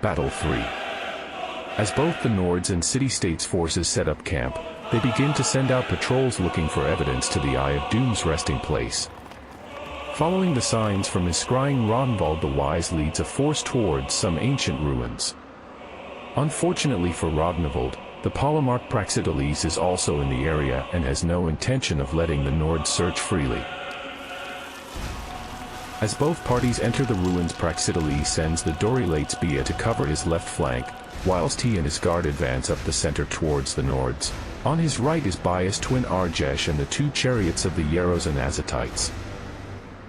Battle 3. As both the Nords and city-states forces set up camp, they begin to send out patrols looking for evidence to the Eye of Doom's resting place. Following the signs from his scrying, Ragnvald the Wise leads a force towards some ancient ruins. Unfortunately for Ragnvald, the polemarch Praxiteles is also in the area and has no intention of letting the Nords search freely. As both parties enter the ruins, Praxiteles sends the Dorilates Bia to cover his left flank, whilst he and his guard advance up the center towards the Nords. On his right is Bias twin Arjesh and the two chariots of the Yaros and Azatites.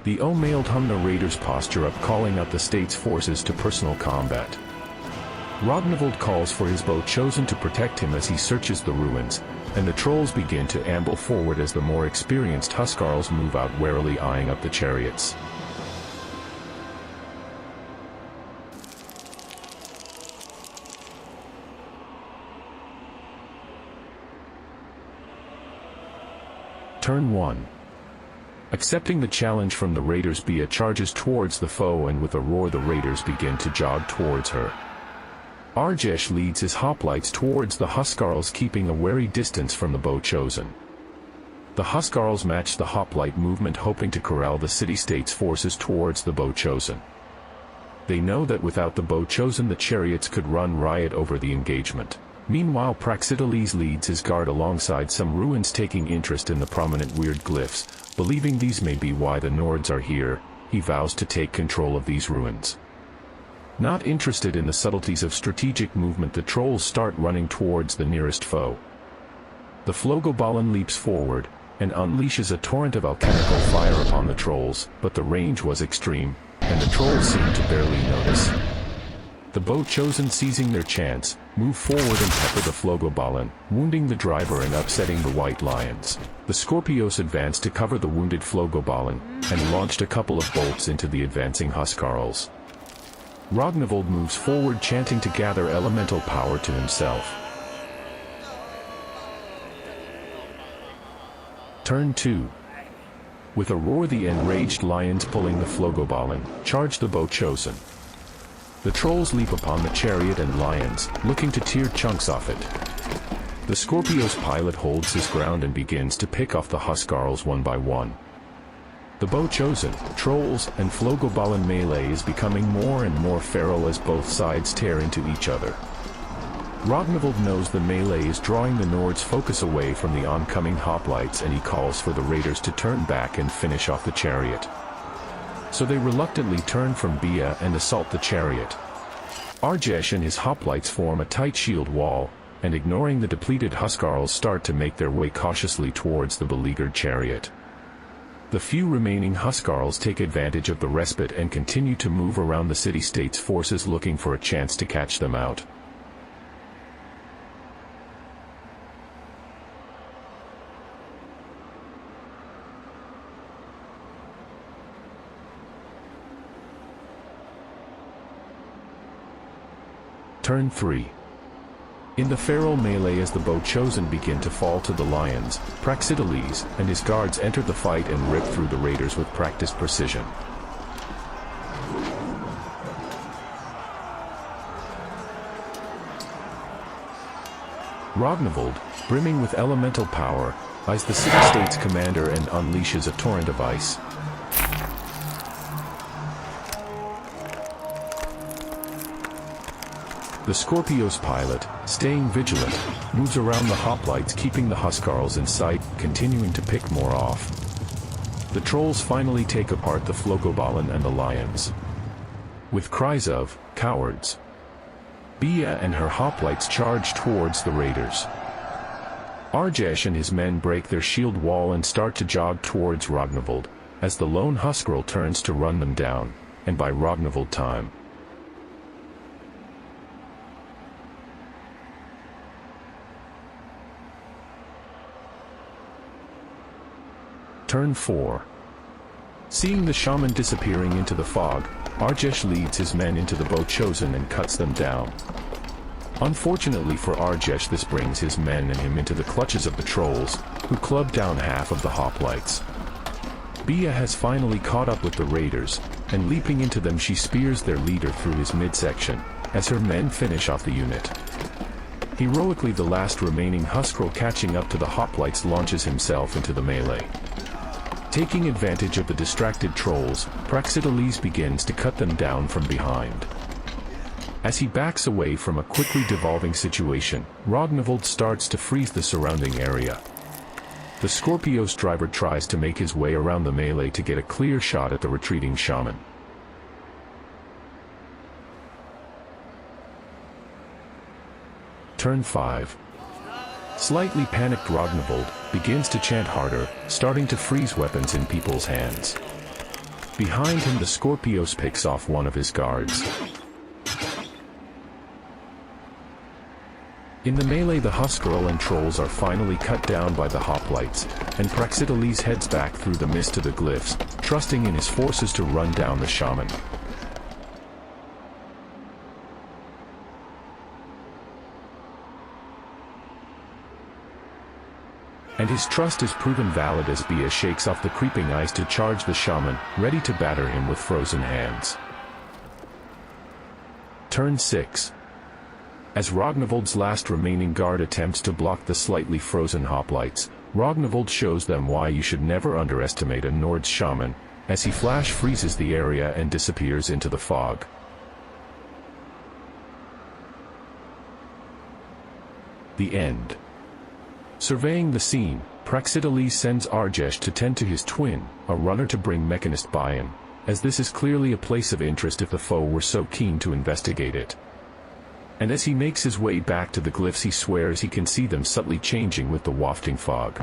The O'Mailed Humna raiders posture up, calling out the state's forces to personal combat. Ragnvald calls for his bow chosen to protect him as he searches the ruins, and the trolls begin to amble forward as the more experienced Huskarls move out, warily eyeing up the chariots. Turn 1. Accepting the challenge from the raiders, Bia charges towards the foe, and with a roar the raiders begin to jog towards her. Arjesh leads his hoplites towards the Huskarls, keeping a wary distance from the bow chosen. The Huskarls match the hoplite movement, hoping to corral the city-state's forces towards the bow chosen. They know that without the bow chosen the chariots could run riot over the engagement. Meanwhile, Praxiteles leads his guard alongside some ruins, taking interest in the prominent weird glyphs. Believing these may be why the Nords are here, he vows to take control of these ruins. Not interested in the subtleties of strategic movement, the trolls start running towards the nearest foe. The Flogobalan leaps forward, and unleashes a torrent of alchemical fire upon the trolls, but the range was extreme, and the trolls seem to barely notice. The bow chosen, seizing their chance, move forward and pepper the Flogobalan, wounding the driver and upsetting the White Lions. The Scorpios advanced to cover the wounded Flogobalan, and launched a couple of bolts into the advancing Huskarls. Ragnvald moves forward, chanting to gather elemental power to himself. Turn 2. With a roar, the enraged lions pulling the Flogobalan charge the bow chosen. The trolls leap upon the chariot and lions, looking to tear chunks off it. The Scorpio's pilot holds his ground and begins to pick off the Huskarls one by one. The bow chosen, trolls, and Flogobalan melee is becoming more and more feral as both sides tear into each other. Ragnvald knows the melee is drawing the Nords' focus away from the oncoming hoplites, and he calls for the raiders to turn back and finish off the chariot. So they reluctantly turn from Bia and assault the chariot. Arjesh and his hoplites form a tight shield wall, and ignoring the depleted Huskarls start to make their way cautiously towards the beleaguered chariot. The few remaining Huskarls take advantage of the respite and continue to move around the city-state's forces, looking for a chance to catch them out. Turn 3. In the feral melee, as the bow chosen begin to fall to the lions, Praxiteles and his guards enter the fight and rip through the raiders with practiced precision. Ragnvald, brimming with elemental power, eyes the city-state's commander and unleashes a torrent of ice. The Scorpio's pilot, staying vigilant, moves around the hoplites, keeping the Huskarls in sight, continuing to pick more off. The trolls finally take apart the Flogobalan and the lions. With cries of, "Cowards!" Bia and her hoplites charge towards the raiders. Arjesh and his men break their shield wall and start to jog towards Ragnvald, as the lone Huskarl turns to run them down, and by Ragnvald time. Turn 4. Seeing the shaman disappearing into the fog, Arjesh leads his men into the bow chosen and cuts them down. Unfortunately for Arjesh, this brings his men and him into the clutches of the trolls, who club down half of the hoplites. Bia has finally caught up with the raiders, and leaping into them she spears their leader through his midsection, as her men finish off the unit. Heroically, the last remaining Huskarl, catching up to the hoplites, launches himself into the melee. Taking advantage of the distracted trolls, Praxiteles begins to cut them down from behind. As he backs away from a quickly devolving situation, Rognvald starts to freeze the surrounding area. The Scorpios driver tries to make his way around the melee to get a clear shot at the retreating shaman. Turn 5. Slightly panicked Rognvald begins to chant harder, starting to freeze weapons in people's hands. Behind him, the Scorpios picks off one of his guards. In the melee, the Huskarl and trolls are finally cut down by the hoplites, and Praxiteles heads back through the mist to the glyphs, trusting in his forces to run down the shaman. And his trust is proven valid as Bia shakes off the creeping ice to charge the shaman, ready to batter him with frozen hands. Turn 6. As Rognvald's last remaining guard attempts to block the slightly frozen hoplites, Rognvald shows them why you should never underestimate a Nord shaman, as he flash freezes the area and disappears into the fog. The end. Surveying the scene, Praxiteles sends Arjesh to tend to his twin, a runner to bring Mechanist Bayan, as this is clearly a place of interest if the foe were so keen to investigate it. And as he makes his way back to the glyphs, he swears he can see them subtly changing with the wafting fog.